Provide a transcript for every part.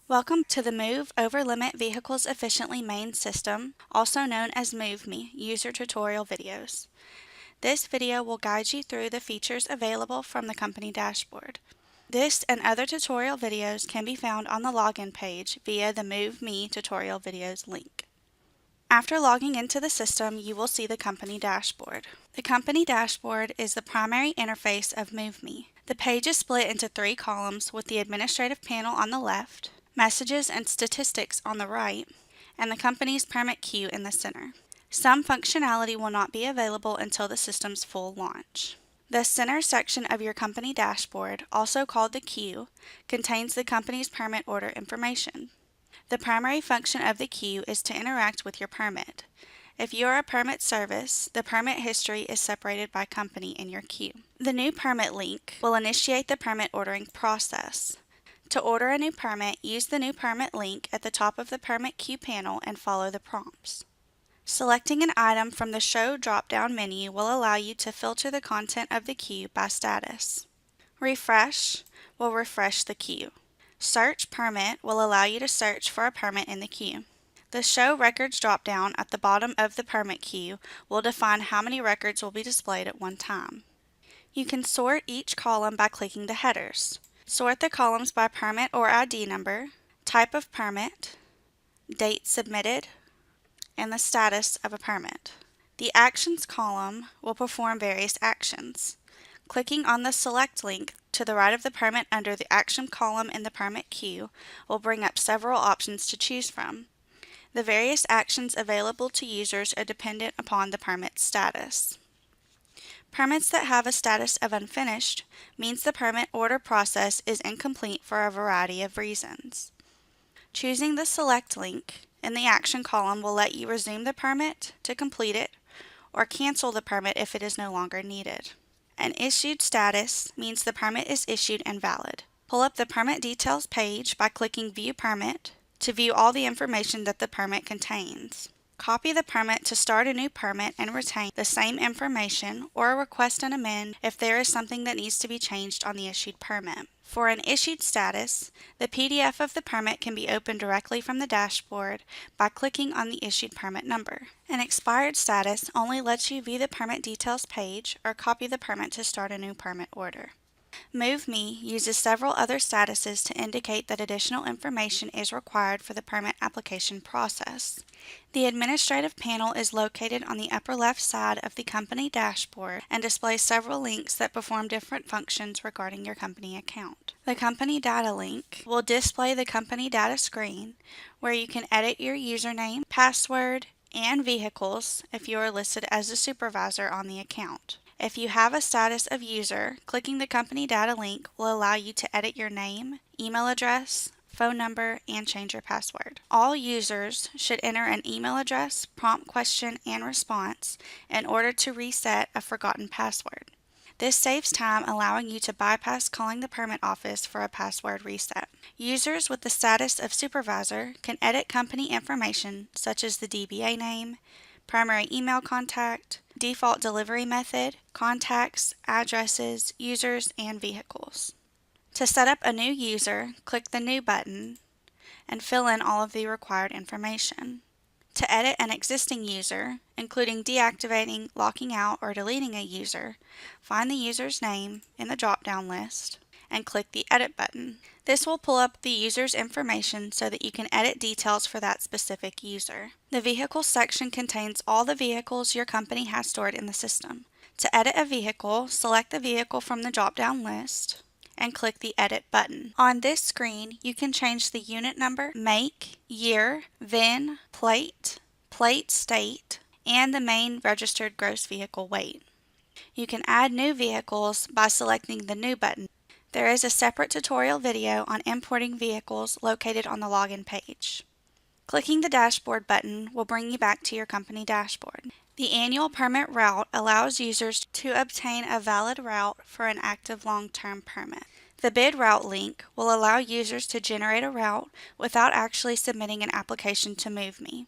Welcome to the Move Over Limit Vehicles Efficiently Maine system, also known as MoveMe, user tutorial videos. This video will guide you through the features available from the company dashboard. This and other tutorial videos can be found on the login page via the MoveMe tutorial videos link. After logging into the system, you will see the company dashboard. The company dashboard is the primary interface of MoveMe. The page is split into 3 columns with the administrative panel on the left, messages and statistics on the right, and the company's permit queue in the center. Some functionality will not be available until the system's full launch. The center section of your company dashboard, also called the queue, contains the company's permit order information. The primary function of the queue is to interact with your permit. If you are a permit service, the permit history is separated by company in your queue. The new permit link will initiate the permit ordering process. To order a new permit, use the new permit link at the top of the permit queue panel and follow the prompts. Selecting an item from the Show drop-down menu will allow you to filter the content of the queue by status. Refresh will refresh the queue. Search Permit will allow you to search for a permit in the queue. The Show Records drop-down at the bottom of the permit queue will define how many records will be displayed at one time. You can sort each column by clicking the headers. Sort the columns by permit or ID number, type of permit, date submitted, and the status of a permit. The Actions column will perform various actions. Clicking on the Select link to the right of the permit under the Action column in the permit queue will bring up several options to choose from. The various actions available to users are dependent upon the permit status. Permits that have a status of unfinished means the permit order process is incomplete for a variety of reasons. Choosing the Select link in the Action column will let you resume the permit to complete it or cancel the permit if it is no longer needed. An issued status means the permit is issued and valid. Pull up the Permit Details page by clicking View Permit to view all the information that the permit contains. Copy the permit to start a new permit and retain the same information, or request an amend if there is something that needs to be changed on the issued permit. For an issued status, the PDF of the permit can be opened directly from the dashboard by clicking on the issued permit number. An expired status only lets you view the permit details page or copy the permit to start a new permit order. MoveMe uses several other statuses to indicate that additional information is required for the permit application process. The administrative panel is located on the upper left side of the company dashboard and displays several links that perform different functions regarding your company account. The company data link will display the company data screen where you can edit your username, password, and vehicles if you are listed as a supervisor on the account. If you have a status of user, clicking the company data link will allow you to edit your name, email address, phone number, and change your password. All users should enter an email address, prompt question, and response in order to reset a forgotten password. This saves time, allowing you to bypass calling the permit office for a password reset. Users with the status of supervisor can edit company information such as the DBA name, primary email contact, default delivery method, contacts, addresses, users, and vehicles. To set up a new user, click the New button and fill in all of the required information. To edit an existing user, including deactivating, locking out, or deleting a user, find the user's name in the drop-down list and click the Edit button. This will pull up the user's information so that you can edit details for that specific user. The Vehicles section contains all the vehicles your company has stored in the system. To edit a vehicle, select the vehicle from the drop-down list and click the Edit button. On this screen, you can change the unit number, make, year, VIN, plate, plate state, and the Maine registered gross vehicle weight. You can add new vehicles by selecting the New button. There is a separate tutorial video on importing vehicles located on the login page. Clicking the Dashboard button will bring you back to your company dashboard. The annual permit route allows users to obtain a valid route for an active long-term permit. The Bid Route link will allow users to generate a route without actually submitting an application to MoveMe.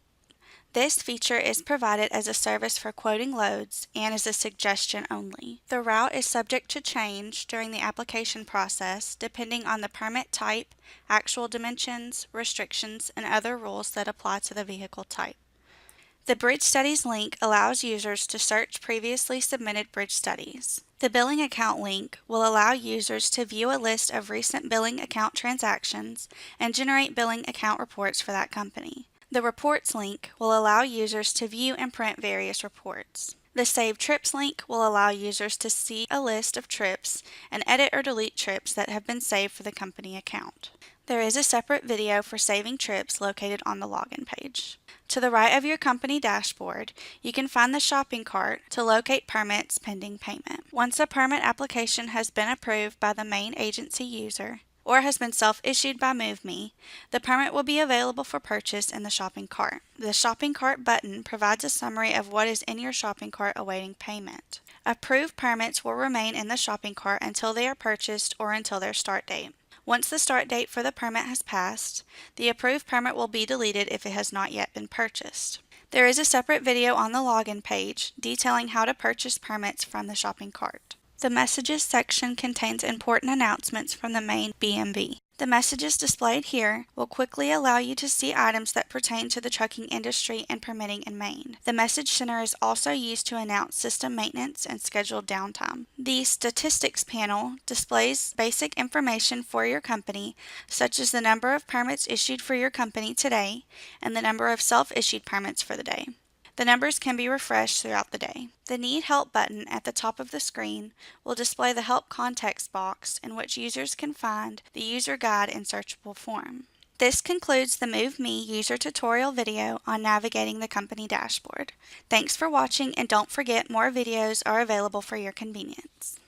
This feature is provided as a service for quoting loads and is a suggestion only. The route is subject to change during the application process depending on the permit type, actual dimensions, restrictions, and other rules that apply to the vehicle type. The Bridge Studies link allows users to search previously submitted bridge studies. The Billing Account link will allow users to view a list of recent billing account transactions and generate billing account reports for that company. The Reports link will allow users to view and print various reports. The Save Trips link will allow users to see a list of trips and edit or delete trips that have been saved for the company account. There is a separate video for saving trips located on the login page. To the right of your company dashboard, you can find the shopping cart to locate permits pending payment. Once a permit application has been approved by the Maine agency user, or has been self-issued by MoveMe, the permit will be available for purchase in the shopping cart. The shopping cart button provides a summary of what is in your shopping cart awaiting payment. Approved permits will remain in the shopping cart until they are purchased or until their start date. Once the start date for the permit has passed, the approved permit will be deleted if it has not yet been purchased. There is a separate video on the login page detailing how to purchase permits from the shopping cart. The Messages section contains important announcements from the Maine BMV. The messages displayed here will quickly allow you to see items that pertain to the trucking industry and permitting in Maine. The Message Center is also used to announce system maintenance and scheduled downtime. The Statistics panel displays basic information for your company, such as the number of permits issued for your company today and the number of self-issued permits for the day. The numbers can be refreshed throughout the day. The Need Help button at the top of the screen will display the Help context box in which users can find the user guide in searchable form. This concludes the MoveMe user tutorial video on navigating the company dashboard. Thanks for watching, and don't forget more videos are available for your convenience.